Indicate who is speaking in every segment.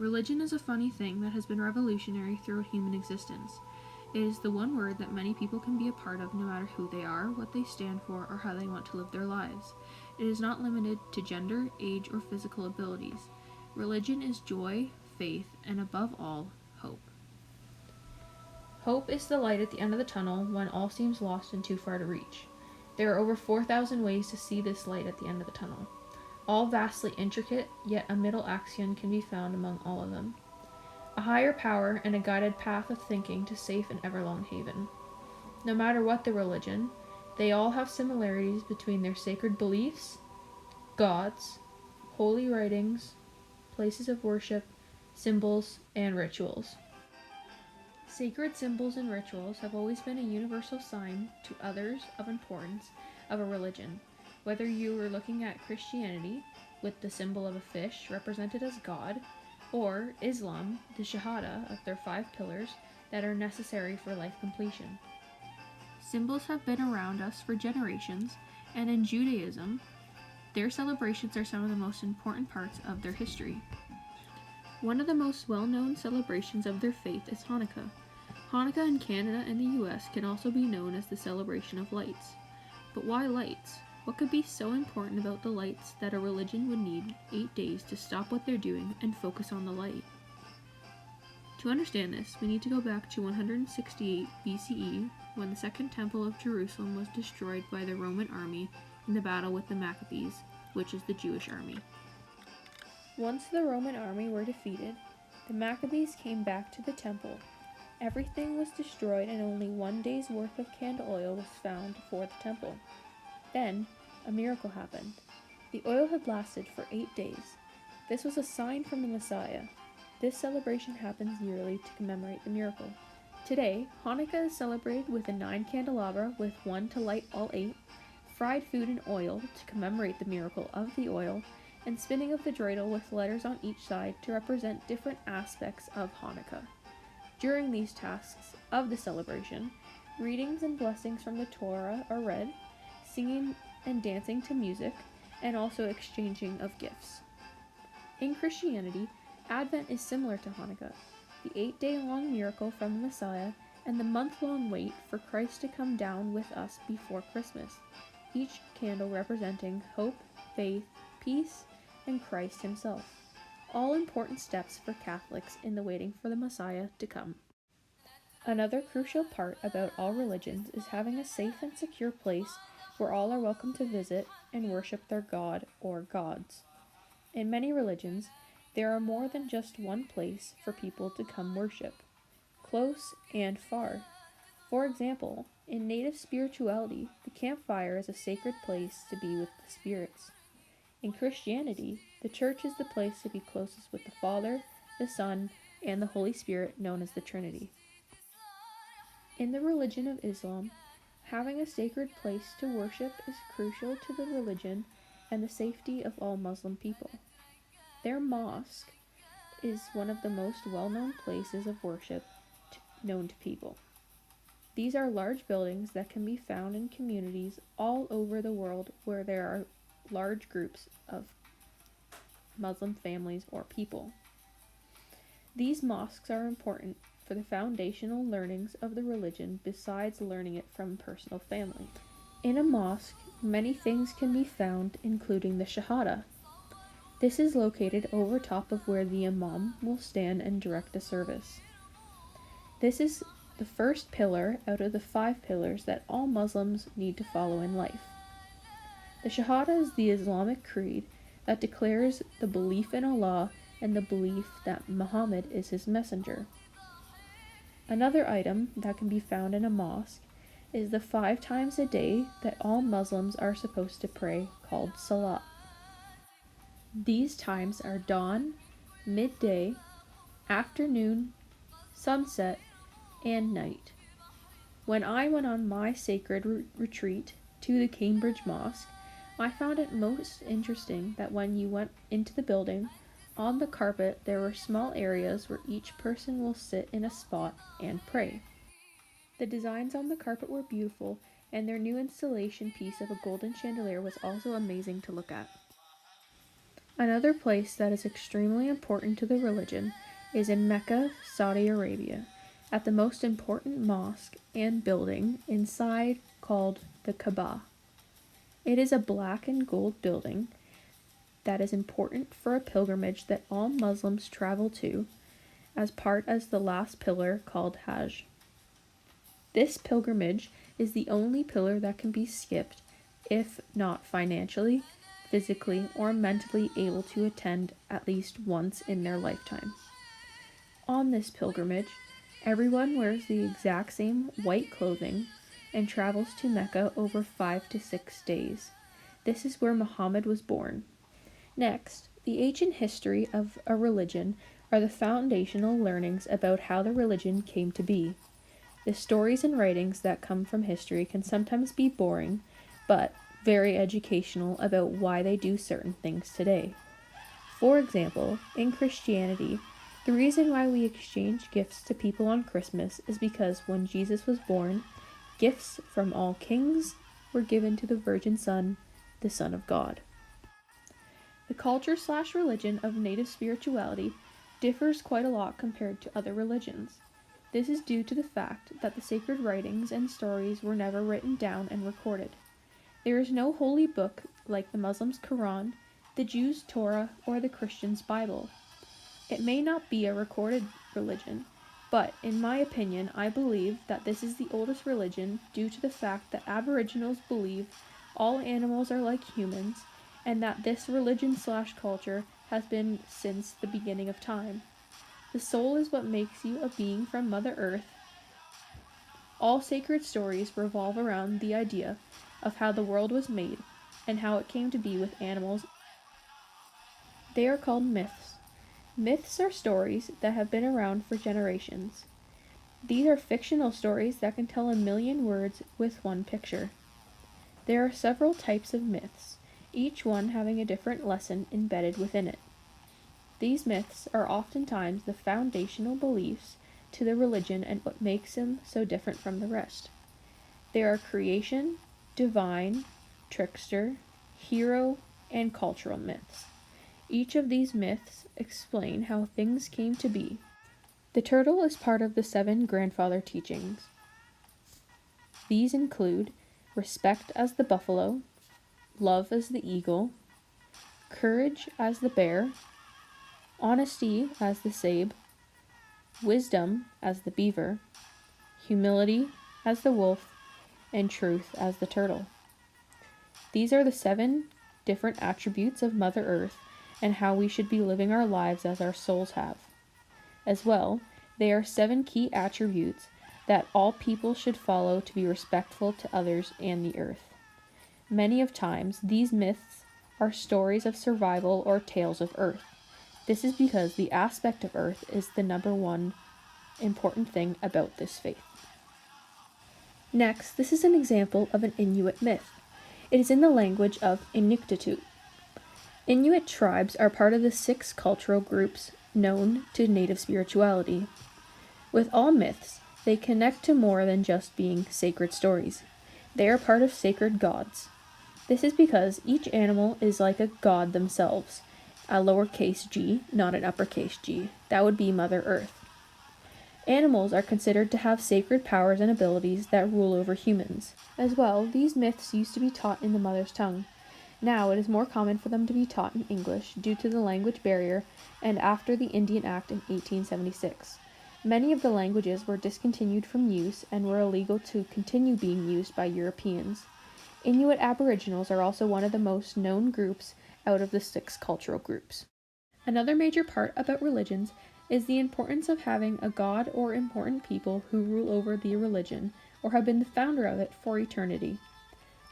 Speaker 1: Religion is a funny thing that has been revolutionary throughout human existence. It is the one word that many people can be a part of no matter who they are, what they stand for, or how they want to live their lives. It is not limited to gender, age, or physical abilities. Religion is joy, faith, and above all, hope. Hope is the light at the end of the tunnel when all seems lost and too far to reach. There are over 4,000 ways to see this light at the end of the tunnel. All vastly intricate, yet a middle axiom can be found among all of them. A higher power and a guided path of thinking to safe and everlong haven. No matter what the religion, they all have similarities between their sacred beliefs, gods, holy writings, places of worship, symbols, and rituals. Sacred symbols and rituals have always been a universal sign to others of importance of a religion. Whether you were looking at Christianity, with the symbol of a fish represented as God, or Islam, the Shahada of their 5 pillars that are necessary for life completion. Symbols have been around us for generations, and in Judaism, their celebrations are some of the most important parts of their history. One of the most well-known celebrations of their faith is Hanukkah. Hanukkah in Canada and the US can also be known as the celebration of lights. But why lights? What could be so important about the lights that a religion would need 8 days to stop what they're doing and focus on the light? To understand this, we need to go back to 168 BCE, when the Second Temple of Jerusalem was destroyed by the Roman army in the battle with the Maccabees, which is the Jewish army. Once the Roman army were defeated, the Maccabees came back to the temple. Everything was destroyed and only 1 day's worth of candle oil was found for the temple. Then, a miracle happened. The oil had lasted for 8 days. This was a sign from the Messiah. This celebration happens yearly to commemorate the miracle. Today, Hanukkah is celebrated with a 9 candelabra with 1 to light all 8, fried food in oil to commemorate the miracle of the oil, and spinning of the dreidel with letters on each side to represent different aspects of Hanukkah. During these tasks of the celebration, readings and blessings from the Torah are read, singing and dancing to music, and also exchanging of gifts. In Christianity, Advent is similar to Hanukkah, the 8-day-long miracle from the Messiah, and the month-long wait for Christ to come down with us before Christmas, each candle representing hope, faith, peace, and Christ himself. All important steps for Catholics in the waiting for the Messiah to come. Another crucial part about all religions is having a safe and secure place where all are welcome to visit and worship their god or gods. In many religions, there are more than just one place for people to come worship, close and far. For example, in Native spirituality, the campfire is a sacred place to be with the spirits. In Christianity, the church is the place to be closest with the Father, the Son, and the Holy Spirit, known as the Trinity. In the religion of Islam, having a sacred place to worship is crucial to the religion and the safety of all Muslim people. Their mosque is one of the most well-known places of worship known to people. These are large buildings that can be found in communities all over the world where there are large groups of Muslim families or people. These mosques are important for the foundational learnings of the religion besides learning it from personal family. In a mosque, many things can be found, including the Shahada. This is located over top of where the Imam will stand and direct the service. This is the first pillar out of the 5 pillars that all Muslims need to follow in life. The Shahada is the Islamic creed that declares the belief in Allah and the belief that Muhammad is his messenger. Another item that can be found in a mosque is the 5 times a day that all Muslims are supposed to pray, called Salat. These times are dawn, midday, afternoon, sunset, and night. When I went on my sacred retreat to the Cambridge Mosque, I found it most interesting that when you went into the building, on the carpet there were small areas where each person will sit in a spot and pray. The designs on the carpet were beautiful, and their new installation piece of a golden chandelier was also amazing to look at. Another place that is extremely important to the religion is in Mecca, Saudi Arabia, at the most important mosque and building inside called the Kaaba. It is a black and gold building that is important for a pilgrimage that all Muslims travel to as part as the last pillar called Hajj. This pilgrimage is the only pillar that can be skipped if not financially, physically, or mentally able to attend at least once in their lifetime. On this pilgrimage, everyone wears the exact same white clothing and travels to Mecca over 5 to 6 days. This is where Muhammad was born. Next, the ancient history of a religion are the foundational learnings about how the religion came to be. The stories and writings that come from history can sometimes be boring, but very educational about why they do certain things today. For example, in Christianity, the reason why we exchange gifts to people on Christmas is because when Jesus was born, gifts from all kings were given to the Virgin Son, the Son of God. The culture/religion of native spirituality differs quite a lot compared to other religions. This is due to the fact that the sacred writings and stories were never written down and recorded. There is no holy book like the Muslims' Quran, the Jews' Torah, or the Christians' Bible. It may not be a recorded religion, but in my opinion, I believe that this is the oldest religion due to the fact that Aboriginals believe all animals are like humans, and that this religion/culture has been since the beginning of time. The soul is what makes you a being from Mother Earth. All sacred stories revolve around the idea of how the world was made and how it came to be with animals. They are called myths. Myths are stories that have been around for generations. These are fictional stories that can tell a million words with one picture. There are several types of myths, each one having a different lesson embedded within it. These myths are oftentimes the foundational beliefs to the religion and what makes them so different from the rest. There are creation, divine, trickster, hero, and cultural myths. Each of these myths explain how things came to be. The turtle is part of the 7 grandfather teachings. These include respect as the buffalo, love as the eagle, courage as the bear, honesty as the sabe, wisdom as the beaver, humility as the wolf, and truth as the turtle. These are the 7 different attributes of Mother Earth and how we should be living our lives as our souls have. As well, they are 7 key attributes that all people should follow to be respectful to others and the earth. Many of times, these myths are stories of survival or tales of Earth. This is because the aspect of Earth is the number one important thing about this faith. Next, this is an example of an Inuit myth. It is in the language of Inuktitut. Inuit tribes are part of the 6 cultural groups known to native spirituality. With all myths, they connect to more than just being sacred stories. They are part of sacred gods. This is because each animal is like a god themselves, a lowercase g, not an uppercase G. That would be Mother Earth. Animals are considered to have sacred powers and abilities that rule over humans. As well, these myths used to be taught in the mother's tongue. Now it is more common for them to be taught in English due to the language barrier and after the Indian Act in 1876. Many of the languages were discontinued from use and were illegal to continue being used by Europeans. Inuit Aboriginals are also one of the most known groups out of the 6 cultural groups. Another major part about religions is the importance of having a god or important people who rule over the religion or have been the founder of it for eternity.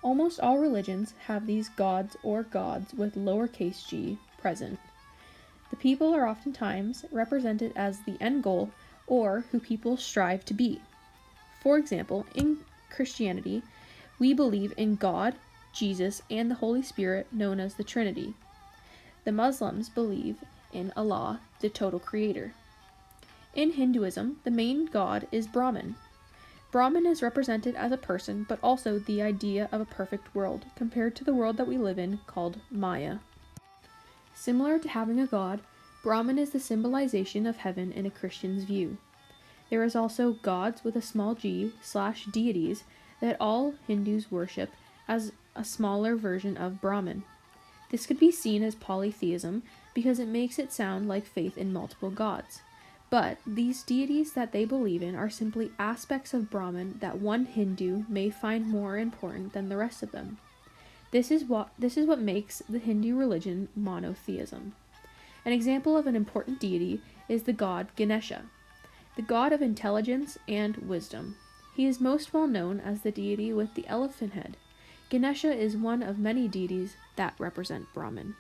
Speaker 1: Almost all religions have these gods or gods with lowercase g present. The people are oftentimes represented as the end goal or who people strive to be. For example, in Christianity, we believe in God, Jesus, and the Holy Spirit, known as the Trinity. The Muslims believe in Allah, the total creator. In Hinduism, the main god is Brahman. Brahman is represented as a person, but also the idea of a perfect world, compared to the world that we live in called Maya. Similar to having a god, Brahman is the symbolization of heaven in a Christian's view. There is also gods with a small g / deities that all Hindus worship as a smaller version of Brahman. This could be seen as polytheism because it makes it sound like faith in multiple gods. But these deities that they believe in are simply aspects of Brahman that one Hindu may find more important than the rest of them. This is what makes the Hindu religion monotheism. An example of an important deity is the god Ganesha, the god of intelligence and wisdom. He is most well known as the deity with the elephant head. Ganesha is one of many deities that represent Brahman.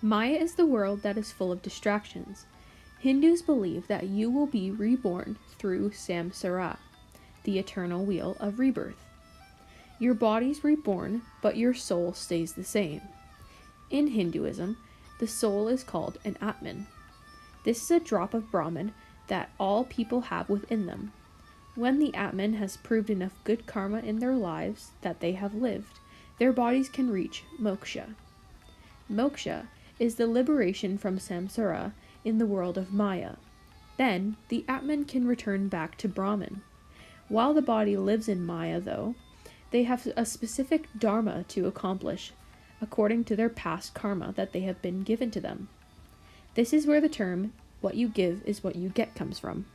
Speaker 1: Maya is the world that is full of distractions. Hindus believe that you will be reborn through samsara, the eternal wheel of rebirth. Your body's reborn, but your soul stays the same. In Hinduism, the soul is called an Atman. This is a drop of Brahman that all people have within them. When the Atman has proved enough good karma in their lives that they have lived, their bodies can reach moksha. Moksha is the liberation from samsara in the world of Maya. Then, the Atman can return back to Brahman. While the body lives in Maya, though, they have a specific dharma to accomplish, according to their past karma that they have been given to them. This is where the term, what you give is what you get, comes from.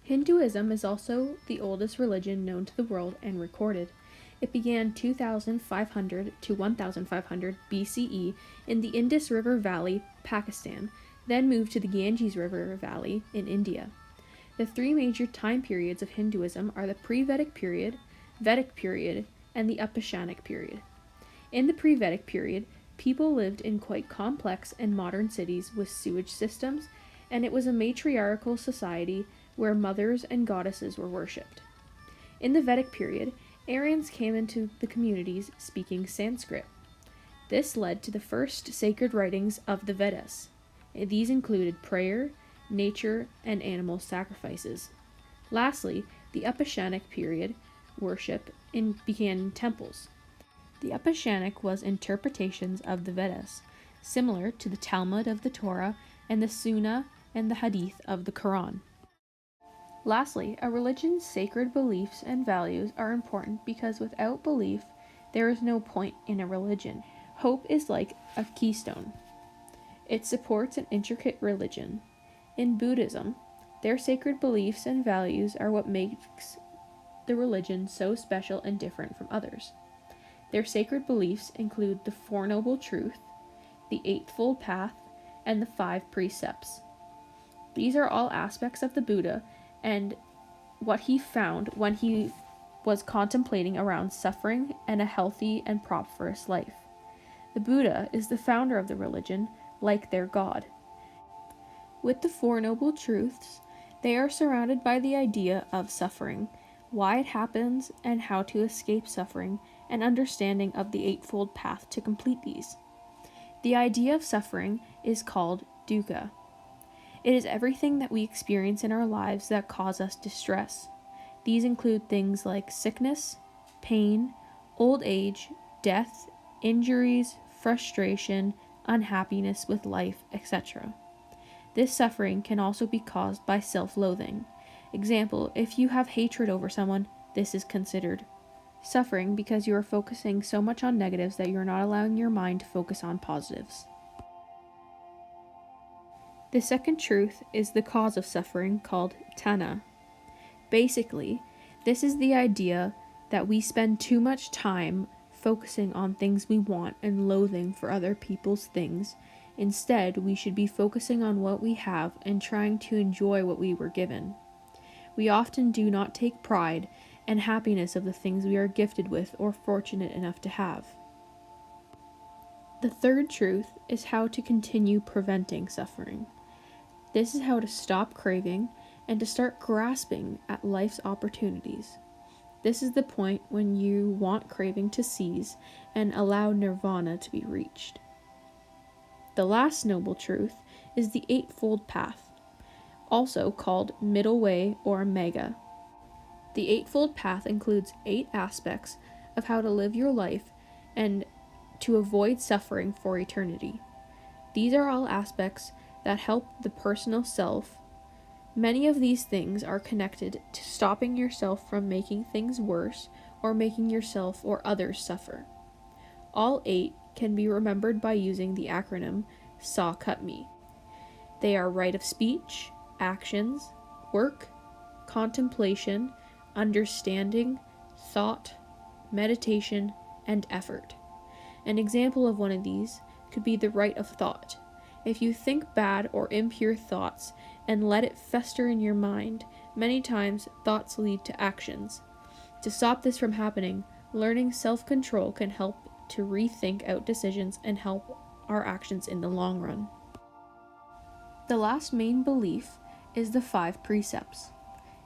Speaker 1: Hinduism is also the oldest religion known to the world and recorded. It began 2500 to 1500 BCE in the Indus River Valley, Pakistan, then moved to the Ganges River Valley in India. The three major time periods of Hinduism are the pre-Vedic period, Vedic period, and the Upashanic period. In the pre-Vedic period, people lived in quite complex and modern cities with sewage systems, and it was a matriarchal society where mothers and goddesses were worshipped. In the Vedic period, Aryans came into the communities speaking Sanskrit. This led to the first sacred writings of the Vedas. These included prayer, nature, and animal sacrifices. Lastly, the Upashanic period worship began in temples. The Upashanic was interpretations of the Vedas, similar to the Talmud of the Torah and the Sunnah and the Hadith of the Quran. Lastly, a religion's sacred beliefs and values are important because without belief, there is no point in a religion. Hope is like a keystone. It supports an intricate religion. In Buddhism, their sacred beliefs and values are what makes the religion so special and different from others. Their sacred beliefs include the Four Noble Truths, the Eightfold Path, and the 5 Precepts. These are all aspects of the Buddha and what he found when he was contemplating around suffering and a healthy and prosperous life. The Buddha is the founder of the religion, like their God. With the Four Noble Truths, they are surrounded by the idea of suffering, why it happens, and how to escape suffering, and understanding of the Eightfold Path to complete these. The idea of suffering is called dukkha. It is everything that we experience in our lives that cause us distress. These include things like sickness, pain, old age, death, injuries, frustration, unhappiness with life, etc. This suffering can also be caused by self-loathing. Example, if you have hatred over someone, this is considered suffering because you are focusing so much on negatives that you are not allowing your mind to focus on positives. The second truth is the cause of suffering, called tanha. Basically, this is the idea that we spend too much time focusing on things we want and loathing for other people's things. Instead, we should be focusing on what we have and trying to enjoy what we were given. We often do not take pride and happiness of the things we are gifted with or fortunate enough to have. The third truth is how to continue preventing suffering. This is how to stop craving and to start grasping at life's opportunities. This is the point when you want craving to cease and allow nirvana to be reached. The last noble truth is the Eightfold Path, also called middle way or Magga. The Eightfold Path includes 8 aspects of how to live your life and to avoid suffering for eternity. These are all aspects that help the personal self. Many of these things are connected to stopping yourself from making things worse or making yourself or others suffer. All 8 can be remembered by using the acronym SAW CUT ME. They are right of speech, actions, work, contemplation, understanding, thought, meditation, and effort. An example of one of these could be the right of thought. If you think bad or impure thoughts and let it fester in your mind, many times thoughts lead to actions. To stop this from happening, learning self-control can help to rethink out decisions and help our actions in the long run. The last main belief is the 5 precepts.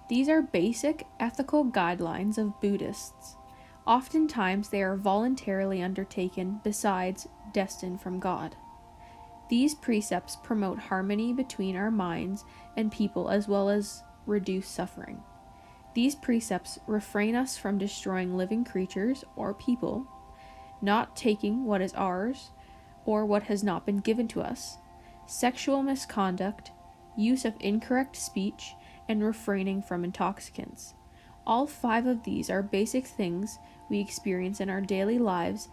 Speaker 1: These are basic ethical guidelines of Buddhists. Oftentimes they are voluntarily undertaken besides destined from God. These precepts promote harmony between our minds and people as well as reduce suffering. These precepts refrain us from destroying living creatures or people, not taking what is ours or what has not been given to us, sexual misconduct, use of incorrect speech, and refraining from intoxicants. All 5 of these are basic things we experience in our daily lives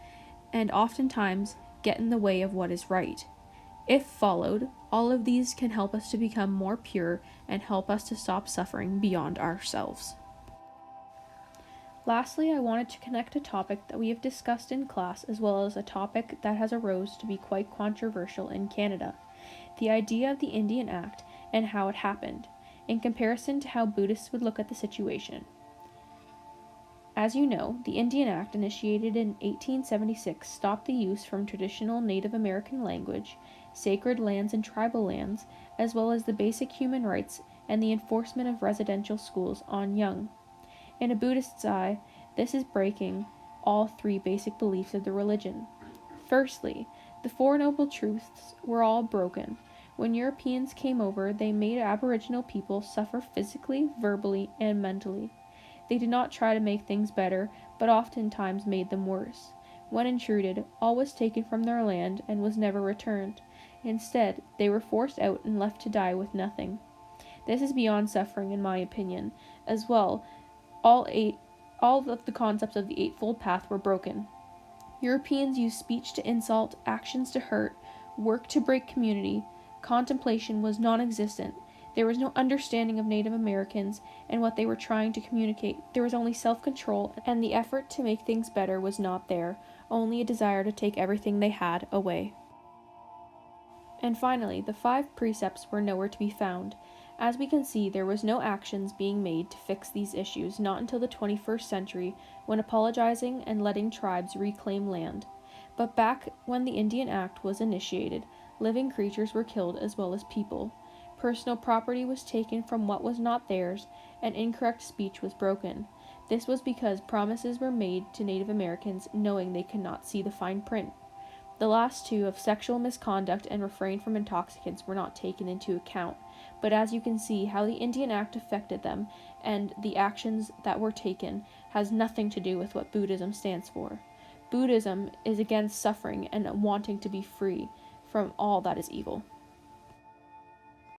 Speaker 1: and oftentimes get in the way of what is right. If followed, all of these can help us to become more pure and help us to stop suffering beyond ourselves. Lastly, I wanted to connect a topic that we have discussed in class as well as a topic that has arose to be quite controversial in Canada. The idea of the Indian Act and how it happened, in comparison to how Buddhists would look at the situation. As you know, the Indian Act, initiated in 1876, stopped the use from traditional Native American language, sacred lands and tribal lands, as well as the basic human rights and the enforcement of residential schools on young. In a Buddhist's eye, this is breaking all 3 basic beliefs of the religion. Firstly, the 4 noble truths were all broken. When Europeans came over, they made Aboriginal people suffer physically, verbally, and mentally. They did not try to make things better, but oftentimes made them worse. When intruded, all was taken from their land and was never returned. Instead, they were forced out and left to die with nothing. This is beyond suffering, in my opinion. As well, all of the concepts of the Eightfold Path were broken. Europeans used speech to insult, actions to hurt, work to break community. Contemplation was non-existent. There was no understanding of Native Americans and what they were trying to communicate. There was only self-control, and the effort to make things better was not there, only a desire to take everything they had away. And finally, the 5 precepts were nowhere to be found. As we can see, there was no actions being made to fix these issues, not until the 21st century, when apologizing and letting tribes reclaim land. But back when the Indian Act was initiated, living creatures were killed as well as people. Personal property was taken from what was not theirs, and incorrect speech was broken. This was because promises were made to Native Americans knowing they could not see the fine print. The last 2 of sexual misconduct and refrain from intoxicants were not taken into account, but as you can see, how the Indian Act affected them and the actions that were taken has nothing to do with what Buddhism stands for. Buddhism is against suffering and wanting to be free from all that is evil.